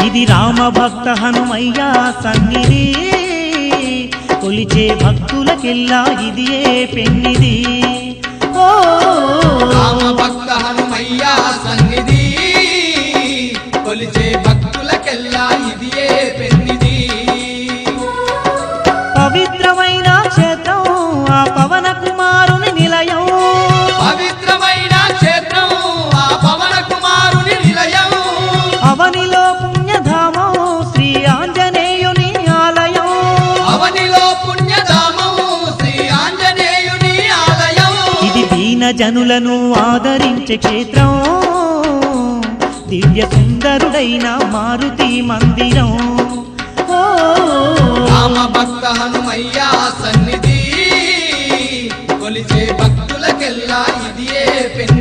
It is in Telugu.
ఇది రామ భక్త హనుమయ్య సన్నిధి కొలిచే భక్తులకెల్లా ఇదియే పెన్నిది ఓ రామ భక్త హనుమయ్య సన్నిధి కొలిచే భక్తులకెల్లా ఇదియే పెన్నిది పవిత్రమైన క్షేత్రం ఆ పవన కుమారుని నిలయం పవిత్రమైన క్షేత్రం ఆ పవన కుమారుని నిలయం అవనిలో పుణ్యధామం శ్రీ ఆంజనేయుని ఆలయం అవనిలో పుణ్యధామం శ్రీ ఆంజనేయుని ఆలయం ఇది దీన జనులను ఆదరించే క్షేత్రం దివ్య సుందరుడైన మారుతి మందిరం ఓ రామ భక్త హనుమయ్య సన్నిధి కొలిచే భక్తులకెల్లా ఇదియే పెన్నిది